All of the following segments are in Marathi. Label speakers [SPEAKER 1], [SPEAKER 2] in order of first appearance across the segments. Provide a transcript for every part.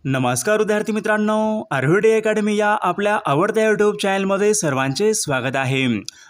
[SPEAKER 1] नमस्कार विद्यार्थी मित्रांनो, आर्व्हिडे अकॅडमी या आपल्या आवडत्या यूट्यूब चॅनलमध्ये सर्वांचे स्वागत आहे।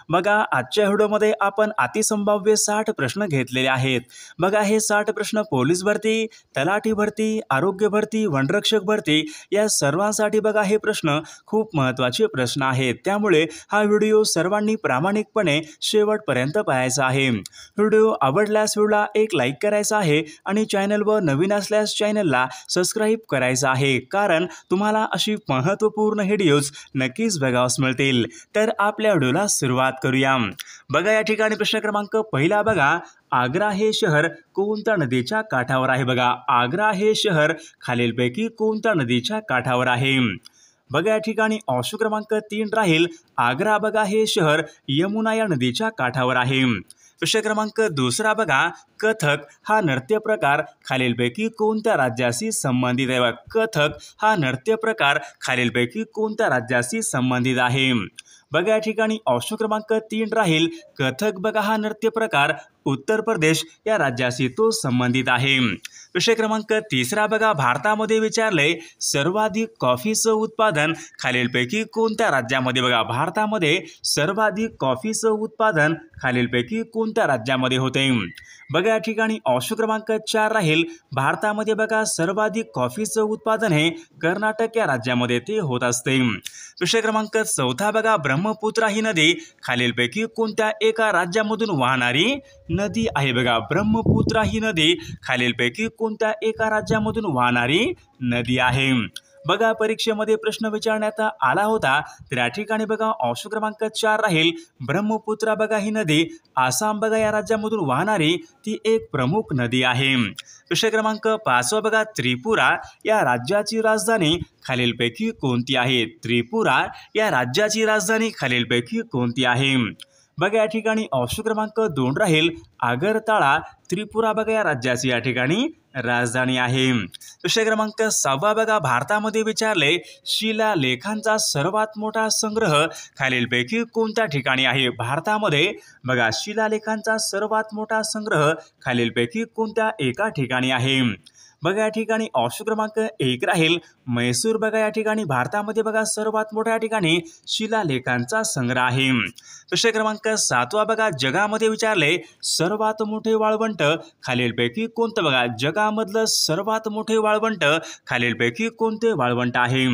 [SPEAKER 1] बघा, आजच्या व्हिडिओमध्ये आपण अतिसंभाव्य 60 प्रश्न घेतलेले आहेत। बघा, हे 60 प्रश्न पोलीस भरती, तलाठी भरती, आरोग्य भरती, वनरक्षक भरती या सर्वांसाठी बघा हे प्रश्न खूप महत्त्वाचे प्रश्न आहेत। त्यामुळे हा व्हिडिओ सर्वांनी प्रामाणिकपणे शेवटपर्यंत पाहायचा आहे। व्हिडिओ आवडल्यास व्हिडिओला एक लाईक करायचा आहे आणि चॅनलवर नवीन असल्यास चॅनलला सबस्क्राइब करायचं आहे, कारण तुम्हाला अशी महत्त्वपूर्ण व्हिडिओज नक्कीच बघावयास मिळतील। तर आपल्या व्हिडिओला सुरुवात करूया। बघा, या ठिकाणी प्रश्न क्रमांक पहिला बघा, आग्रा हे शहर कोणत्या नदीच्या काठावर आहे? बघा, आग्रा हे शहर खालीलपैकी कोणत्या नदीच्या काठावर आहे? बघा, या ठिकाणी ऑप्शन क्रमांक 3 राहील, आग्रा बघा हे शहर यमुना या नदीच्या काठावर आहे। प्रश्न क्रमांक दुसरा बघा, कथक हा नृत्य प्रकार खालीलपैकी कोणत्या राज्याशी संबंधित आहे? कथक हा नृत्य प्रकार खालीलपैकी कोणत्या राज्याशी संबंधित आहे? बघा, या ठिकाणी ऑप्शन क्रमांक 3 राहील, कथक बघा हा नृत्य प्रकार उत्तर प्रदेश या राज्याशी तो संबंधित आहे। विषय क्रमांक तिसरा बघा, भारतामध्ये विचारले सर्वाधिक कॉफीचं उत्पादन खालीलपैकी कोणत्या राज्यामध्ये? बघा, भारतामध्ये सर्वाधिक कॉफीचं उत्पादन खालीलपैकी कोणत्या राज्यामध्ये होते? बघा, या ठिकाणी ऑप्शन क्रमांक 4 राहील, भारतामध्ये बघा सर्वाधिक कॉफीचं उत्पादन हे कर्नाटक या राज्यामध्ये ते होत असते। विषय क्रमांक 4 बघा, ब्रह्मपुत्रा ही नदी खालीलपैकी कोणत्या एका राज्यामधून वाहणारी नदी आहे? बघा, ब्रह्मपुत्रा ही नदी खालीलपैकी कोणत्या एका राज्यामधून वाहणारी नदी आहे? बघा, परीक्षेमध्ये प्रश्न विचारण्यात आला होता, तर या ठिकाणी बघा ऑप्शन क्रमांक 4 राहील, ब्रह्मपुत्रा बघा ही नदी आसाम बघा या राज्यामधून वाहणारी ती एक प्रमुख नदी आहे। विषय क्रमांक 5 बघा, त्रिपुरा या राज्याची राजधानी खालीलपैकी कोणती आहे? त्रिपुरा या राज्याची राजधानी खालीलपैकी कोणती आहे? बघा, या ठिकाणी ऑप्शन क्रमांक 2 राहील, आगरताळा त्रिपुरा बघा या राज्याची या ठिकाणी राजधानी आहे। विषय क्रमांक 6 बघा, भारतामध्ये विचारले शिलालेखांचा सर्वात मोठा संग्रह खालीलपैकी कोणत्या ठिकाणी आहे? भारतामध्ये बघा शिलालेखांचा सर्वात मोठा संग्रह खालीलपैकी कोणत्या एका ठिकाणी आहे? बघा, या ठिकाणी ऑप्शन क्रमांक 1 राहील, म्हैसूर बघा या ठिकाणी भारतामध्ये बघा सर्वात मोठ्या ठिकाणी शिलालेखांचा संग्रह आहे। विषय क्रमांक 7 बघा, जगामध्ये विचारले सर्वात मोठे वाळवंट खालीलपैकी कोणतं? बघा, जगामधलं सर्वात मोठे वाळवंट खालीलपैकी कोणते वाळवंट आहे?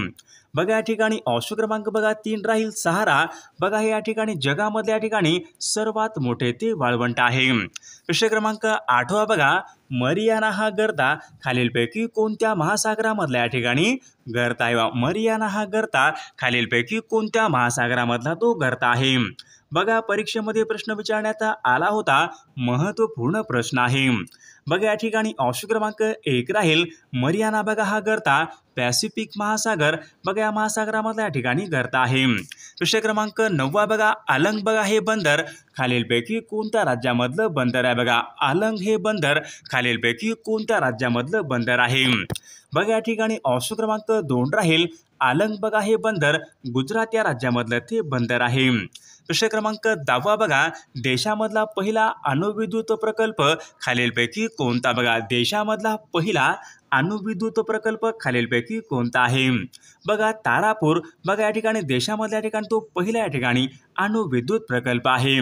[SPEAKER 1] बघा, या ठिकाणी ऑप्शन क्रमांक बघा 3 राहील, सहारा बघा हे या ठिकाणी जगामधल्या ठिकाणी सर्वात मोठे ते वाळवंट आहे। विषय क्रमांक 8 बघा, मरियाना हा गर्ता खालीलपैकी कोणत्या महासागरामधल्या या ठिकाणी गर्ता आहे? मरियाना हा गर्ता खालीलपैकी कोणत्या महासागरामधला तो गर्ता आहे? बघा, परीक्षेमध्ये प्रश्न विचारण्यात आला होता, महत्त्वपूर्ण प्रश्न आहे। बघा, या ठिकाणी ऑप्शन क्रमांक 1 राहील, मरियाना बघा हा गर्ता पॅसिफिक महासागर बघा या महासागरामधल्या ठिकाणी गर्ता आहे। विषय क्रमांक 9 बघा, आलंग बघा हे बंदर खालीलपैकी कोणत्या राज्यामधलं बंदर आहे? बघा, आलंग हे बंदर खालीलपैकी कोणत्या राज्यामधलं बंदर आहे? बघा, या ठिकाणी ऑप्शन क्रमांक 2 राहील, आलंग बघा हे बंदर गुजरात या राज्यामधलं ते बंदर आहे। विषय क्रमांक 10 बघा, देशामधला पहिला अणुविद्युत प्रकल्प खालीलपैकी कोणता? बघा, देशामधला पहिला अणुविद्युत प्रकल्प खालीलपैकी कोणता आहे? बघा, तारापूर बघा या ठिकाणी देशामधल्या ठिकाणी तो पहिला या ठिकाणी अणुविद्युत प्रकल्प आहे।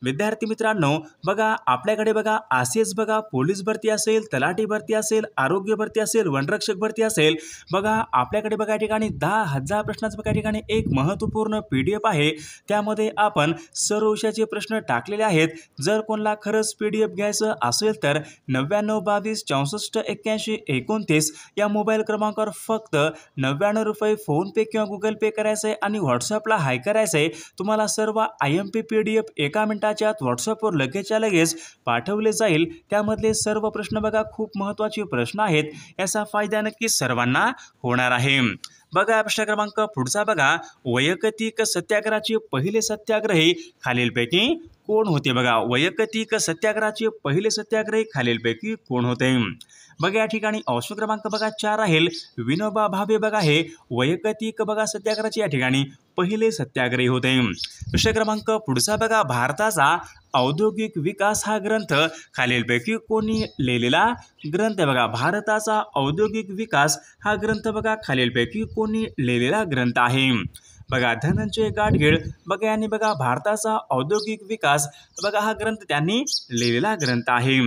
[SPEAKER 1] विद्यार्थी मित्रांनो, बघा आपल्याकडे बघा असेच बघा पोलीस भरती असेल, तलाठी भरती असेल, आरोग्य भरती असेल, वनरक्षक भरती असेल, बघा आपल्याकडे बघा या ठिकाणी 10,000 प्रश्नांचं बघा या ठिकाणी एक महत्त्वपूर्ण PDF आहे। त्यामध्ये आपण सर्व विषयाचे प्रश्न टाकलेले आहेत। जर कोणाला खरंच PDF घ्यायचं असेल तर 9922 64 81 29 या मोबाईल क्रमांकावर फक्त 99 रुपये फोनपे किंवा गुगल पे करायचं आहे आणि व्हॉट्सअपला हाय करायचं आहे। तुम्हाला सर्व IMP PDF एका मिनिटात व्हॉट्सअपवर लगेचच्या लगेच पाठवले जाईल। त्यामधले सर्व प्रश्न बघा खूप महत्त्वाचे प्रश्न आहेत, याचा फायदा नक्कीच सर्वांना होणार आहे। बघा, प्रश्न क्रमांक पुढचा बघा, वैयक्तिक सत्याग्रहाचे पहिले सत्याग्रही खालीलपैकी कोण होते? बघा, वैयक्तिक सत्याग्रहाचे पहिले सत्याग्रही खालीलपैकी कोण होते? बघा या ठिकाणी ऑप्शन क्रमांक बघा 4 राहील विनोबा भावे बघा हे वैयक्तिक बघा सत्याग्रहाचे या ठिकाणी पहिले सत्याग्रही होते। विषय क्रमांक पुढचा बघा भारताचा औद्योगिक विकास हा ग्रंथ खालीलपैकी कोणी लिहिलेला ग्रंथ आहे बघा। भारताचा औद्योगिक विकास हा ग्रंथ बघा खालीलपैकी कोणी लिहिलेला ग्रंथ आहे। बघा धनंजय गाडगीळ बघा यांनी बघा भारताचा औद्योगिक विकास बघा हा ग्रंथ त्यांनी लिहिलेला ग्रंथ आहे।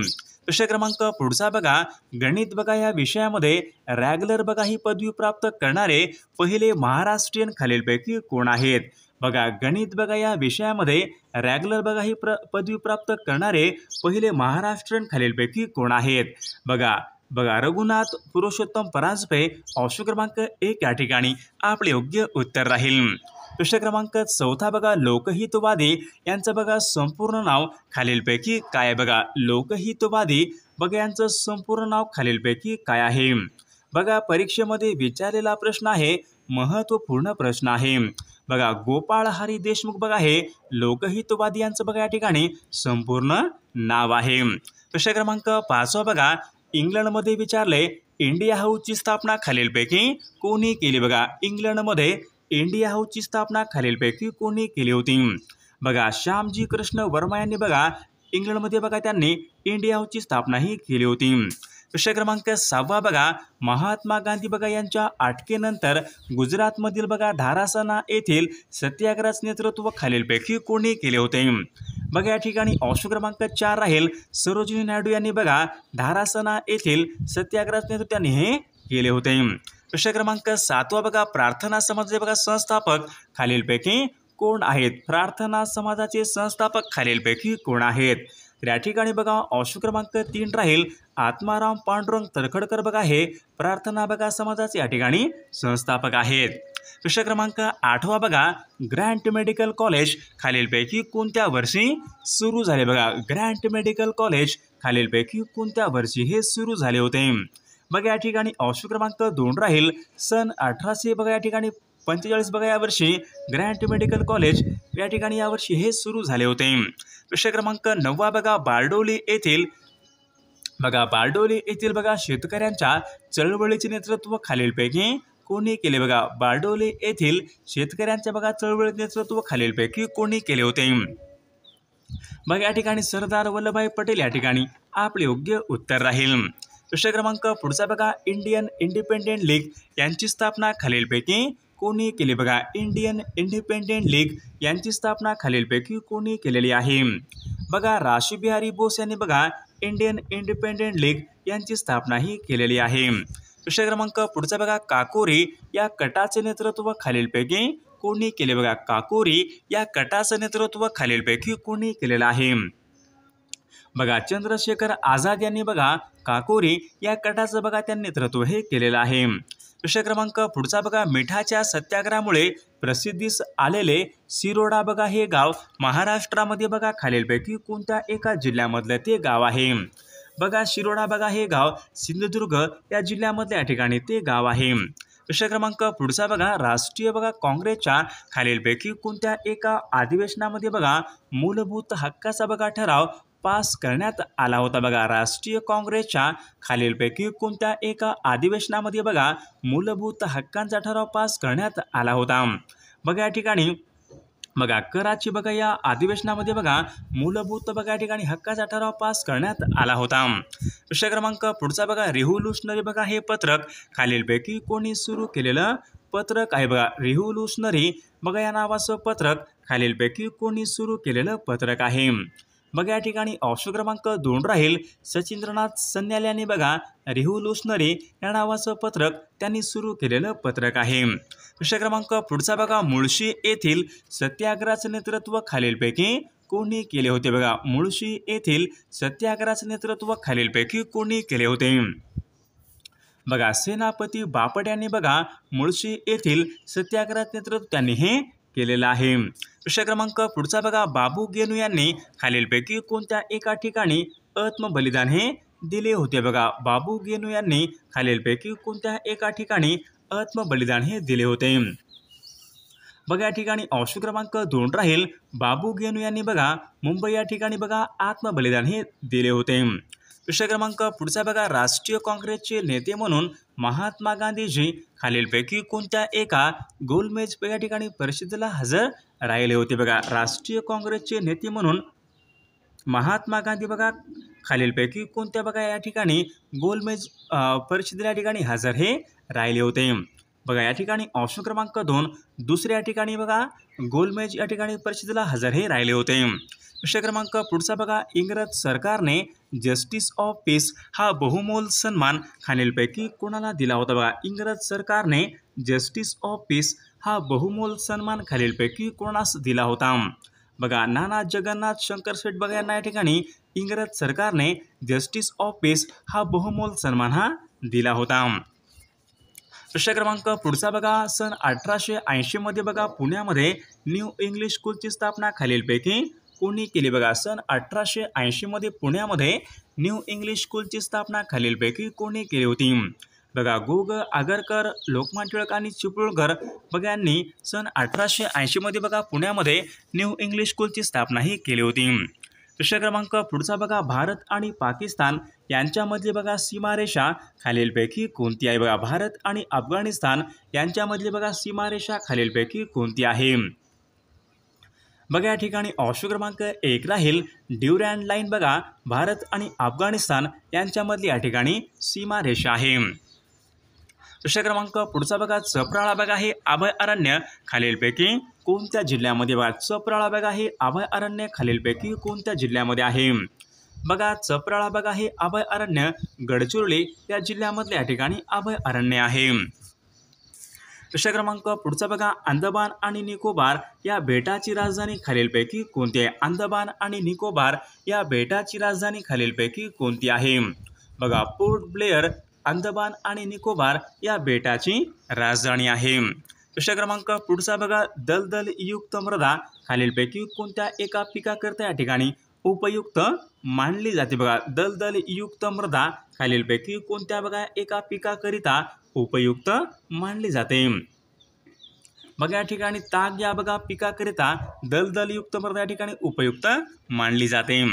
[SPEAKER 1] विषय क्रमांक पुढचा बघा गणित बघा या विषयामध्ये रॅगलर बघा ही पदवी प्राप्त करणारे पहिले महाराष्ट्रीयन खालीलपैकी कोण आहेत। बघा गणित बघा या विषयामध्ये रॅगलर बघा ही पदवी प्राप्त करणारे पहिले महाराष्ट्रीयन खालीलपैकी कोण आहेत। बघा रघुनाथ पुरुषोत्तम परांजपे ऑप्शन क्रमांक 1 या ठिकाणी आपले योग्य उत्तर राहील। विषय क्रमांक 4 बघा लोकहितवादी यांचं बघा संपूर्ण नाव खालीलपैकी काय आहे। बघा लोकहितवादी बघा यांचं संपूर्ण नाव खालीलपैकी काय आहे। बघा परीक्षेमध्ये विचारलेला प्रश्न आहे, महत्त्वपूर्ण प्रश्न आहे। बघा गोपाळ हरी देशमुख बघा हे लोकहितवादी यांचं बघा या ठिकाणी संपूर्ण नाव आहे। विषय क्रमांक 5 बघा इंग्लंडमध्ये विचारले इंडिया हाऊसची स्थापना खालीलपैकी कोणी केली। बघा इंग्लंडमध्ये इंडिया हाऊसची स्थापना खालीलपैकी कोणी केली होती। बघा श्यामजी कृष्ण वर्मा यांनी बघा इंग्लंडमध्ये बघा त्यांनी इंडिया हाऊसची स्थापना ही केली होती। विषय क्रमांक 6 बघा महात्मा गांधी बघा यांच्या अटकेनंतर गुजरातमधील बघा धारासना येथील सत्याग्रहाचे नेतृत्व खालीलपैकी कोणी केले होते। बघा या ठिकाणी ऑप्शन क्रमांक 4 राहील सरोजिनी नायडू यांनी बघा धारासना येथील सत्याग्रहाचे नेतृत्व त्यांनी हे केले होते। विषय क्रमांक 7 बघा प्रार्थना समाजाचे बघा संस्थापक खालीलपैकी कोण आहेत। प्रार्थना समाजाचे संस्थापक खालीलपैकी कोण आहेत। तर या ठिकाणी बघा ऑप्शन क्रमांक 3 राहील आत्माराम पांडुरंग तरखडकर बघा हे प्रार्थना बघा समाजाचे या ठिकाणी संस्थापक आहेत। विषय क्रमांक 8 बघा ग्रँट मेडिकल कॉलेज खालीलपैकी कोणत्या वर्षी सुरू झाले। बघा ग्रँट मेडिकल कॉलेज खालीलपैकी कोणत्या वर्षी हे सुरू झाले होते। बघा या ठिकाणी ऑप्शन क्रमांक 2 राहील सन 1800 बघा या ठिकाणी 45 बघा यावर्षी ग्रँट मेडिकल कॉलेज या ठिकाणी यावर्षी हे सुरू झाले होते। विषय क्रमांक 9 बघा बारडोली येथील बघा शेतकऱ्यांच्या चळवळीचे नेतृत्व खालीलपैकी कोणी केले। बघा बारडोली येथील शेतकऱ्यांच्या बघा चळवळीचे नेतृत्व खालीलपैकी कोणी केले होते। बघा या ठिकाणी सरदार वल्लभभाई पटेल या ठिकाणी आपले योग्य उत्तर राहील। विषय क्रमांक पुढचा बघा इंडियन इंडिपेंडेंट लीग यांची स्थापना खालीलपैकी कोणी केली। बघा इंडियन इंडिपेंडेंट लीग यांची स्थापना खालीलपैकी कोणी केलेली आहे। बघा राशीबिहारी बोस यांनी बघा इंडियन इंडिपेंडेंट लीग यांची स्थापना ही केलेली आहे। विषय क्रमांक पुढचा बघा काकोरी या गटाचे नेतृत्व खालीलपैकी कोणी केले। बघा काकोरी या गटाचे नेतृत्व खालीलपैकी कोणी केलेलं आहे। बघा चंद्रशेखर आझाद यांनी बघा काकोरी या गटाचं बघा त्यांनी नेतृत्व हे केलेलं आहे। विषय क्रमांक पुढचा बघा मिठाच्या सत्याग्रहामुळे प्रसिद्धीस आलेले सिरोडा बघा हे गाव महाराष्ट्रामध्ये बघा खालीलपैकी कोणत्या एका जिल्ह्यामधलं ते गाव आहे। बघा शिरोडा बघा हे गाव सिंधुदुर्ग या जिल्ह्यामधल्या या ठिकाणी ते गाव आहे। विषय क्रमांक पुढचा बघा राष्ट्रीय बघा काँग्रेसच्या खालीलपैकी कोणत्या एका अधिवेशनामध्ये बघा मूलभूत हक्काचा बघा ठराव पास करण्यात आला होता। बघा राष्ट्रीय काँग्रेसच्या खालीलपैकी कोणत्या एका अधिवेशनामध्ये बघा मूलभूत हक्कांचा ठराव पास करण्यात आला होता। बघा या ठिकाणी बघा कराची बघा या अधिवेशनामध्ये बघा मूलभूत बघा या ठिकाणी हक्काचा ठराव पास करण्यात आला होता। विषय क्रमांक पुढचा बघा रिव्होल्युशनरी बघा हे पत्रक खालीलपैकी कोणी सुरू केलेलं पत्रक आहे। बघा रिव्होल्युशनरी बघा या नावाचं पत्रक खालीलपैकी कोणी सुरू केलेलं पत्रक आहे। बघा या ठिकाणी ऑप्शन क्रमांक 2 राहील सचिंद्रनाथ सन्याल यांनी बघा रिव्होल्युशनरी या नावाचं पत्रक त्यांनी सुरू केलेलं पत्रक आहे। विषय क्रमांक पुढचा बघा मुळशी येथील सत्याग्रहाचे नेतृत्व खालीलपैकी कोणी केले होते। बघा मुळशी येथील सत्याग्रहाचे नेतृत्व खालीलपैकी कोणी केले होते। बघा सेनापती बापट यांनी बघा मुळशी येथील सत्याग्रहाचे नेतृत्व त्यांनी हे केलेलं आहे। विषय क्रमांक पुढचा बघा बाबू गेनू यांनी खालीलपैकी कोणत्या एका ठिकाणी आत्मबलिदान हे दिले होते। बघा बाबू गेनू यांनी खालीलपैकी कोणत्या एका ठिकाणी आत्मबलिदान हे दिले होते। बघा या ठिकाणी ऑप्शन क्रमांक 2 राहील बाबू गेनू यांनी बघा मुंबई या ठिकाणी बघा आत्मबलिदान हे दिले होते। प्रश्न क्रमांक पुढचा बघा, राष्ट्रीय काँग्रेसचे नेते म्हणून महात्मा गांधीजी खालीलपैकी कोणत्या एका गोलमेज या ठिकाणी परिषदेला हजर राहिले होते? बघा, राष्ट्रीय काँग्रेसचे नेते म्हणून महात्मा गांधी बघा खालीलपैकी कोणत्या बघा या ठिकाणी गोलमेज परिषदेला या ठिकाणी हजर हे राहिले होते? बघा या ठिकाणी ऑप्शन क्रमांक 2 दुसऱ्या ठिकाणी बघा गोलमेज या ठिकाणी परिषदेला हजर हे राहिले होते. विषय क्रमांक पुढचा बघा, इंग्रज सरकारने जस्टिस ऑफ पीस हा बहुमोल सन्मान खालीलपैकी कोणाला दिला होता? बघा, इंग्रज सरकारने जस्टिस ऑफ पीस हा बहुमोल सन्मान खालीलपैकी कोणास दिला होता? बघा, नाना जगन्नाथ शंकरशेठ बघा यांना या ठिकाणी इंग्रज सरकारने जस्टिस ऑफ पीस हा बहुमोल सन्मान हा दिला होता. प्रश्न क्रमांक पुढचा बघा, सन 1880 मध्ये बघा पुण्यामध्ये न्यू इंग्लिश स्कूलची स्थापना खालीलपैकी कोणी केली? बघा, सन 1880 मध्ये पुण्यामध्ये न्यू इंग्लिश स्कूलची स्थापना खालीलपैकी कोणी केली होती? बघा, गो ग आगरकर, लोकमान्य टिळक आणि चिपळूणकर बघा यांनी सन 1880 मध्ये बघा पुण्यामध्ये न्यू इंग्लिश स्कूलची स्थापना ही केली होती. प्रश्न क्रमांक पुढचा बघा, भारत आणि पाकिस्तान यांच्यामधली बघा सीमारेषा खालीलपैकी कोणती आहे? बघा, भारत आणि अफगाणिस्तान यांच्यामधली बघा सीमारेषा खालीलपैकी कोणती आहे? बघा या ठिकाणी ऑप्शन क्रमांक 1 राहील ड्युरॅन्ड लाईन. बघा, भारत आणि अफगाणिस्तान यांच्यामधली या ठिकाणी सीमारेषा आहे. प्रश्न क्रमांक पुढचा बघा, चपराळा बघा हे अभयारण्य खालीलपैकी कोणत्या जिल्ह्यामध्ये? बघा, चपराळा बघा हे अभयारण्य खालीलपैकी कोणत्या जिल्ह्यामध्ये आहे? बघा, चपराळा बघा हे अभयारण्य गडचिरोली या जिल्ह्यामधल्या या ठिकाणी अभयारण्य आहे. प्रश्न क्रमांक पुढचा बघा, अंदमान आणि निकोबार या बेटाची राजधानी खालीलपैकी कोणती आहे? अंदमान आणि निकोबार या बेटाची राजधानी खालीलपैकी कोणती आहे? बघा, पोर्ट ब्लेअर अंदमान आणि निकोबार या बेटाची राजधानी आहे. प्रश्न क्रमांक पुढचा बघा, दलदल युक्त मृदा खालीलपैकी कोणत्या एका पिकाकरिता या ठिकाणी उपयुक्त मानली जाते? बघा, दलदल युक्त मृदा खालीलपैकी कोणत्या बघा एका पिकाकरिता उपयुक्त मानली जाते? बघा या ठिकाणी ताग या बघा पिकाकरिता दलदलयुक्त मृदा या ठिकाणी उपयुक्त मानली जाते.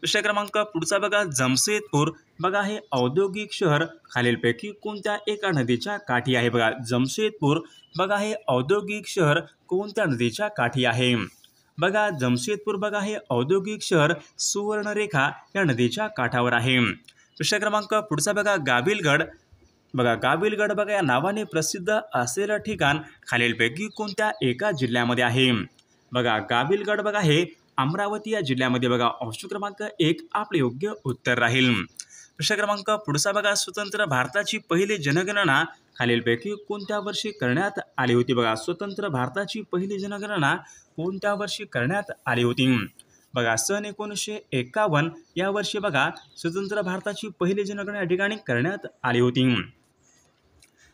[SPEAKER 1] प्रश्न क्रमांक पुढचा बघा, जमशेदपूर बघा हे औद्योगिक शहर खालीलपैकी कोणत्या एका नदीच्या काठी आहे? बघा, जमशेदपूर बघा हे औद्योगिक शहर कोणत्या नदीच्या काठी आहे? बघा, जमशेदपूर बघा हे औद्योगिक शहर सुवर्णरेखा या नदीच्या काठावर आहे. प्रश्न क्रमांक पुढचा बघा, गाभिलगड बघा, गाभिलगड बघा या नावाने प्रसिद्ध असलेलं ठिकाण खालीलपैकी कोणत्या एका जिल्ह्यामध्ये आहे? बघा, गाभिलगड बघा हे अमरावती या जिल्ह्यामध्ये बघा. ऑप्शन क्रमांक 1 आपले योग्य उत्तर राहील. प्रश्न क्रमांक पुढचा बघा, स्वतंत्र भारताची पहिली जनगणना खालीलपैकी कोणत्या वर्षी करण्यात आली होती? बघा, स्वतंत्र भारताची पहिली जनगणना कोणत्या वर्षी करण्यात आली होती? बघा, सन 1951 या वर्षी बघा स्वतंत्र भारताची पहिली जनगणना या ठिकाणी करण्यात आली होती.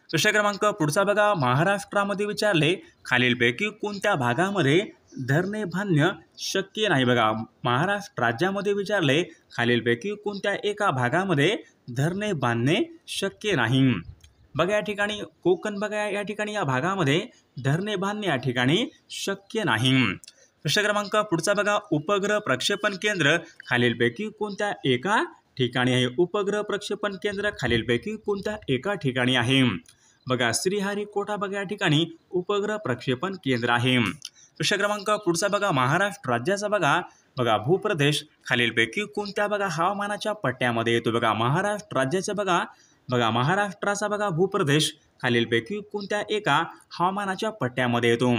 [SPEAKER 1] प्रश्न क्रमांक पुढचा बघा, महाराष्ट्रामध्ये विचारले खालीलपैकी कोणत्या भागामध्ये धरणे बांधणे शक्य नाही? बघा, महाराष्ट्र राज्यामध्ये विचारले खालीलपैकी कोणत्या एका भागामध्ये धरणे बांधणे शक्य नाही? बघा या ठिकाणी कोकण बघा या ठिकाणी या भागामध्ये धरणे बांधणे या ठिकाणी शक्य नाही. प्रश्न क्रमांक पुढचा बघा, उपग्रह प्रक्षेपण केंद्र खालीलपैकी कोणत्या एका ठिकाणी आहे? उपग्रह प्रक्षेपण केंद्र खालीलपैकी कोणत्या एका ठिकाणी आहे? बघा, श्रीहरिकोटा बघा या ठिकाणी उपग्रह प्रक्षेपण केंद्र आहे. प्रश्न क्रमांक पुढचा बघा, महाराष्ट्र राज्याचा बघा भूप्रदेश खालीलपैकी कोणत्या बघा हवामानाच्या पट्ट्यामध्ये येतो? बघा, महाराष्ट्र राज्याचा बघा महाराष्ट्राचा बघा भूप्रदेश खालीलपैकी कोणत्या एका हवामानाच्या पट्ट्यामध्ये येतो?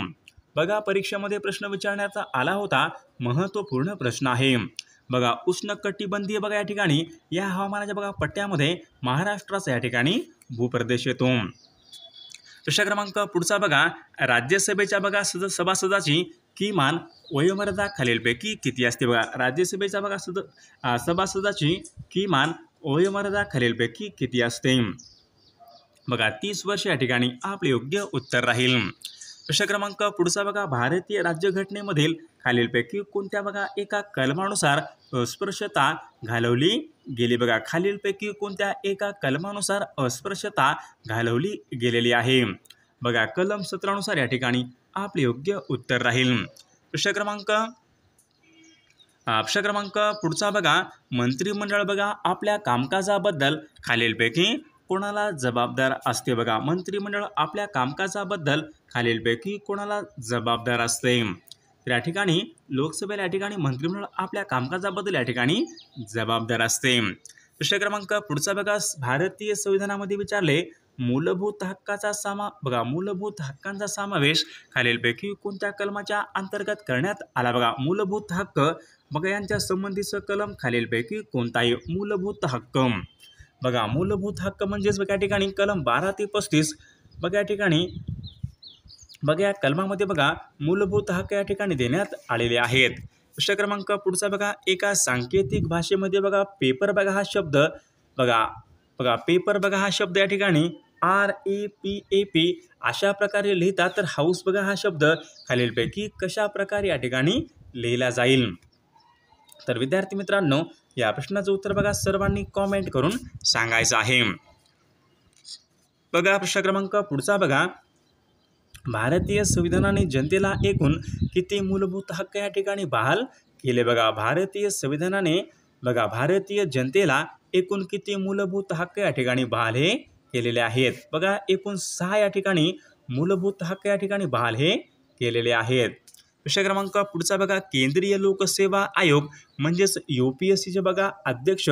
[SPEAKER 1] बघा, परीक्षेमध्ये प्रश्न विचारण्याचा आला होता, महत्त्वपूर्ण प्रश्न आहे. बघा, उष्णकटिबंधीय बघा या ठिकाणी या हवामानाच्या बघा पट्ट्यामध्ये महाराष्ट्राचा या ठिकाणी भूप्रदेश येतो. प्रश्न क्रमांक पुढचा बघा, राज्यसभेच्या बघा सभासदाची किमान वयोमर्यादा खालीलपैकी किती असते? बघा, राज्यसभेच्या बघा सभासदाची किमान वयोमर्यादा खालीलपैकी किती असते? बघा, 30 वर्ष या ठिकाणी आपले योग्य उत्तर राहील. प्रश्न क्रमांक पुढचा बघा, भारतीय राज्यघटनेमधील खालीलपैकी कोणत्या बघा एका कलमानुसार अस्पृश्यता घालवली गेली? बघा, खालीलपैकी कोणत्या एका कलमानुसार अस्पृश्यता घालवली गेलेली आहे? बघा, कलम 17 नुसार या ठिकाणी आपले योग्य उत्तर राहील. प्रश्न क्रमांक प्रश्न क्रमांक पुढचा बघा, मंत्रिमंडळ बघा आपल्या कामकाजाबद्दल खालीलपैकी कोणाला जबाबदार असते? बघा, मंत्रिमंडळ आपल्या कामकाजाबद्दल खालीलपैकी कोणाला जबाबदार असते? तर या ठिकाणी लोकसभेला या ठिकाणी मंत्रिमंडळ आपल्या कामकाजाबद्दल या ठिकाणी जबाबदार असते. प्रश्न क्रमांक पुढचा बघा, भारतीय संविधानामध्ये विचारले मूलभूत हक्काचा मूलभूत हक्कांचा समावेश खालीलपैकी कोणत्या कलमाच्या अंतर्गत करण्यात आला? बघा, मूलभूत हक्क बघा यांच्या संबंधीचं कलम खालीलपैकी कोणता आहे? मूलभूत हक्क. बघा, मूलभूत हक्क म्हणजेच बघा या ठिकाणी कलम 12 ते 35 बघा या ठिकाणी बघा या कलमामध्ये बघा मूलभूत हक्क या ठिकाणी देण्यात आलेले आहेत. प्रश्न क्रमांक पुढचा बघा, एका सांकेतिक भाषेमध्ये बघा पेपर बघा हा शब्द पेपर बघा हा शब्द या ठिकाणी RAPAP अशा प्रकारे लिहितात, तर हाऊस बघा हा शब्द खालीलपैकी कशा प्रकारे या ठिकाणी लिहिला जाईल? तर विद्यार्थी मित्रांनो, या प्रश्नाचं उत्तर बघा सर्वांनी कॉमेंट करून सांगायचं आहे. बघा प्रश्न क्रमांक पुढचा बघा, भारतीय संविधानाने जनतेला एकूण किती मूलभूत हक्क या ठिकाणी बहाल केले? बघा, भारतीय संविधानाने बघा भारतीय जनतेला एकूण किती मूलभूत हक्क या ठिकाणी बहाल हे केलेले आहेत? बघा, एकूण 6 या ठिकाणी मूलभूत हक्क या ठिकाणी बहाल हे केलेले आहेत. प्रश्न क्रमांक पुढचा बघा, केंद्रीय लोकसेवा आयोग म्हणजेच UPSCचे बघा अध्यक्ष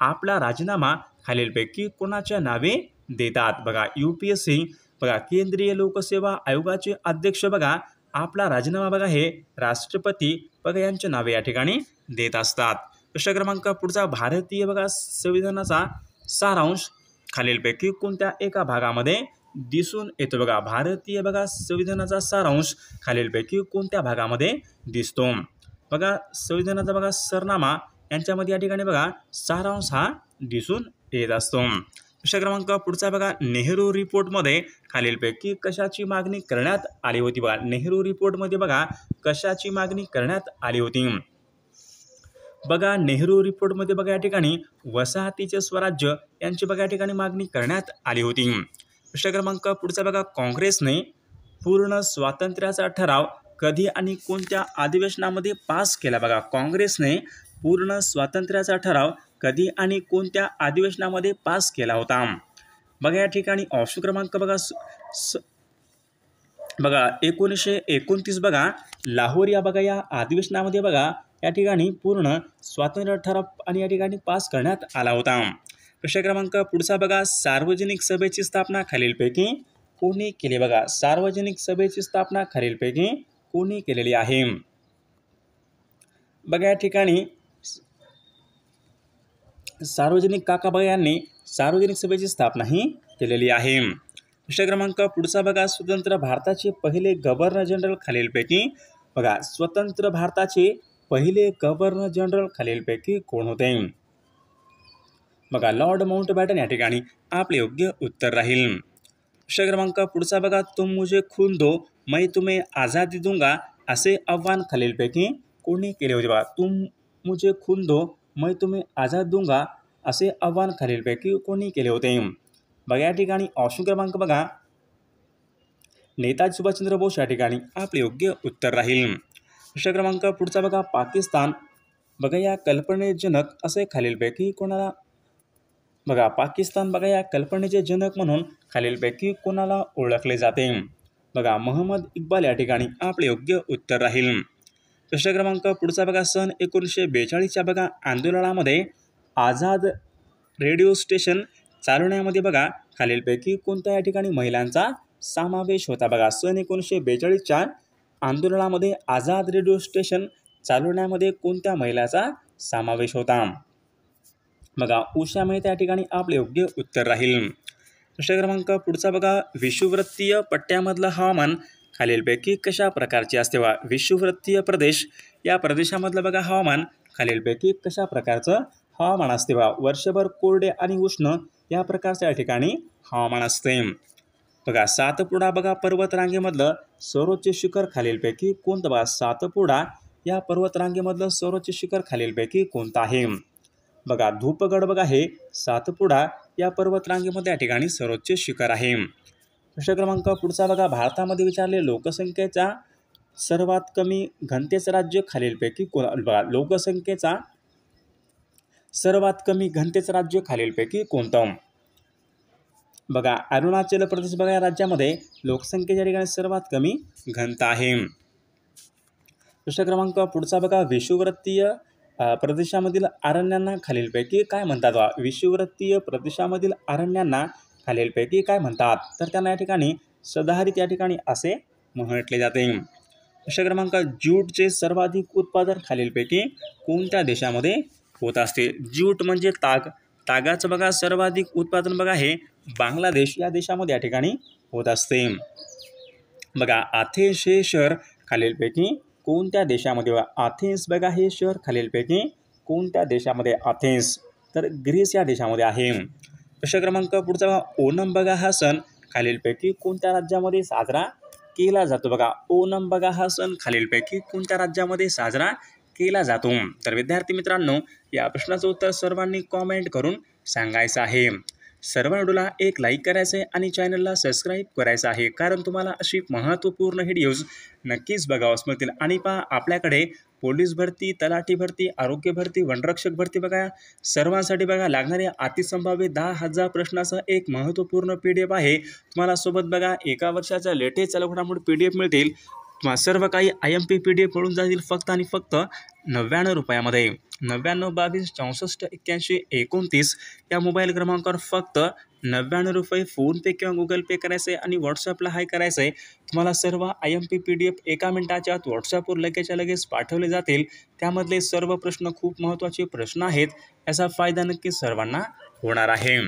[SPEAKER 1] आपला राजीनामा खालीलपैकी कोणाच्या नावे देतात? बघा, UPSC बघा केंद्रीय लोकसेवा आयोगाचे अध्यक्ष बघा आपला राजीनामा बघा हे राष्ट्रपती बघा यांच्या नावे या ठिकाणी देत असतात. प्रश्न क्रमांक पुढचा, भारतीय बघा संविधानाचा सारांश खालीलपैकी कोणत्या एका भागामध्ये दिसून येतो? बघा, भारतीय बघा संविधानाचा सारांश खालीलपैकी कोणत्या भागामध्ये दिसतो? बघा, संविधानाचा बघा सरनामा यांच्यामध्ये या ठिकाणी बघा सारांश हा दिसून येत असतो. प्रश्न क्रमांक पुढचा बघा, नेहरू रिपोर्टमध्ये खालीलपैकी कशाची मागणी करण्यात आली होती? बघा, नेहरू रिपोर्टमध्ये बघा कशाची मागणी करण्यात आली होती? बघा, नेहरू रिपोर्टमध्ये बघा या ठिकाणी वसाहतीचे स्वराज्य यांची बघा या ठिकाणी मागणी करण्यात आली होती. प्रश्न क्रमांक पुढचा बघा, काँग्रेसने पूर्ण स्वातंत्र्याचा ठराव कधी आणि कोणत्या अधिवेशनामध्ये पास केला? बघा, काँग्रेसने पूर्ण स्वातंत्र्याचा ठराव कधी आणि कोणत्या अधिवेशनामध्ये पास केला होता? बघा, या ठिकाणी ऑप्शन क्रमांक बघा बघा 1929 बघा लाहोर या बघा या अधिवेशनामध्ये बघा या ठिकाणी पूर्ण स्वातंत्र्य ठराव आणि या ठिकाणी पास करण्यात आला होता. प्रश्न क्रमांक पुढचा बघा, सार्वजनिक सभेची स्थापना खालीलपैकी कोणी केली? बघा, सार्वजनिक सभेची स्थापना खालीलपैकी कोणी केलेली आहे? बघा, या ठिकाणी सार्वजनिक काकाबाई यांनी सार्वजनिक सभेची स्थापना ही केलेली आहे. प्रश्न क्रमांक पुढचा बघा, स्वतंत्र भारताचे पहिले गव्हर्नर जनरल खालीलपैकी बघा स्वतंत्र भारताचे पहिले गव्हर्नर जनरल खालीलपैकी कोण होते? बघा, लॉर्ड माउंटबॅटन या ठिकाणी आपले योग्य उत्तर राहील. प्रश्न क्रमांक पुढचा बघा, तुम मुझे खून दो मैं तुम्हें आझादी दूंगा असे आव्हान खालीलपैकी कोणी केले होते? बघा, तुम मुझे खून दो मैं तुम्हें आझाद दूंगा असे आव्हान खालीलपैकी कोणी केले होते? बघा, या ठिकाणी ऑप्शन क्रमांक बघा नेताजी सुभाषचंद्र बोस या ठिकाणी आपले योग्य उत्तर राहील. प्रश्न क्रमांक पुढचा बघा, पाकिस्तान बघा या कल्पनेजनक असे खालीलपैकी कोणाला? बघा, पाकिस्तान बघा या कल्पनेचे जनक म्हणून खालीलपैकी कोणाला ओळखले जाते? बघा, मोहम्मद इक्बाल या ठिकाणी आपले योग्य उत्तर राहील. प्रश्न क्रमांक पुढचा बघा, सन 1942च्या बघा आंदोलनामध्ये आझाद रेडिओ स्टेशन चालवण्यामध्ये बघा खालीलपैकी कोणत्या या ठिकाणी महिलांचा समावेश होता? बघा, सन 1942च्या आंदोलनामध्ये आझाद रेडिओ स्टेशन चालवण्यामध्ये कोणत्या महिलाचा समावेश होता? बघा, उषा मेहता या ठिकाणी आपले योग्य उत्तर राहील. प्रश्न क्रमांक पुढचा बघा, विषुववृत्तीय पट्ट्यामधलं हवामान खालीलपैकी कशा प्रकारचे असते? बघा, विषुववृत्तीय प्रदेश या प्रदेशामधलं बघा हवामान खालीलपैकी कशा प्रकारचं हवामान असते? बघा, वर्षभर कोरडे आणि उष्ण या प्रकारच्या या ठिकाणी हवामान असते. बघा, सातपुडा बघा पर्वतरांगेमधलं सर्वोच्च शिखर खालीलपैकी कोणतं? बघा, सातपुडा या पर्वतरांगेमधलं सर्वोच्च शिखर खालीलपैकी कोणतं आहे? बघा, धूपगड बघा हे सातपुडा या पर्वतरांगेमध्ये या ठिकाणी सर्वोच्च शिखर आहे. प्रश्न क्रमांक पुढचा बघा, भारतामध्ये विचारले लोकसंख्येचा सर्वात कमी घनतेचं राज्य खालीलपैकी बघा लोकसंख्येचा सर्वात कमी घनतेचं राज्य खालीलपैकी कोणतं? बघा अरुणाचल प्रदेश बघा या राज्यामध्ये लोकसंख्येच्या ठिकाणी सर्वात कमी घनता आहे. प्रश्न क्रमांक पुढचा बघा विषुववृत्तीय प्रदेशामधील अरण्यांना खालीलपैकी काय म्हणतात? विषुववृत्तीय प्रदेशामधील अरण्यांना खालीलपैकी काय म्हणतात? तर त्यांना या ठिकाणी सदाहरित या ठिकाणी असे म्हटले जाते. प्रश्न क्रमांक ज्यूटचे सर्वाधिक उत्पादन खालीलपैकी कोणत्या देशामध्ये होत असते? ज्यूट म्हणजे तागाचं बघा सर्वाधिक उत्पादन बघा हे बांगलादेश या देशामध्ये या ठिकाणी होत असते. बघा अथेन्स हे शहर खालीलपैकी कोणत्या देशामध्ये? अथेन्स बघा हे शहर खालीलपैकी कोणत्या देशामध्ये? अथेन्स तर ग्रीस या देशामध्ये आहे. प्रश्न क्रमांक पुढचा ओणम बघा हा सण खालीलपैकी कोणत्या राज्यामध्ये साजरा केला जातो? बघा ओणम बघा हा सण खालीलपैकी कोणत्या राज्यामध्ये साजरा केला जातो? तर विद्यार्थी मित्रांनो या प्रश्नाचं उत्तर सर्वांनी कॉमेंट करून सांगायचं आहे. सर्व व्हिडिओला एक लाईक करायचं आहे आणि चॅनलला सबस्क्राईब करायचं आहे, कारण तुम्हाला अशी महत्त्वपूर्ण व्हिडिओज नक्कीच बघावंच मिळतील. आणि पहा आपल्याकडे पोलीस भरती, तलाठी भरती, आरोग्य भरती, वनरक्षक भरती बघा सर्वांसाठी बघा लागणारे अतिसंभाव्य 10,000 प्रश्नाचं एक महत्त्वपूर्ण PDF आहे. तुम्हाला सोबत बघा एका वर्षाच्या लेटेस्ट घडामोडी PDF मिळतील. तुम्हाला सर्व काही IMP PDF मिळून जातील फक्त आणि फक्त 99 रुपयामध्ये. 99 22 64 81 29 या मोबाईल क्रमांकावर फक्त 99 रुपये फोनपे किंवा गुगल पे करायचं आहे आणि व्हॉट्सअपला हाय करायचं आहे. तुम्हाला सर्व IMP PDF एका मिनिटाच्या आत व्हॉट्सअपवर लगेचच्या लगेच पाठवले जातील. त्यामधले सर्व प्रश्न खूप महत्त्वाचे प्रश्न आहेत. याचा फायदा नक्कीच सर्वांना होणार आहे.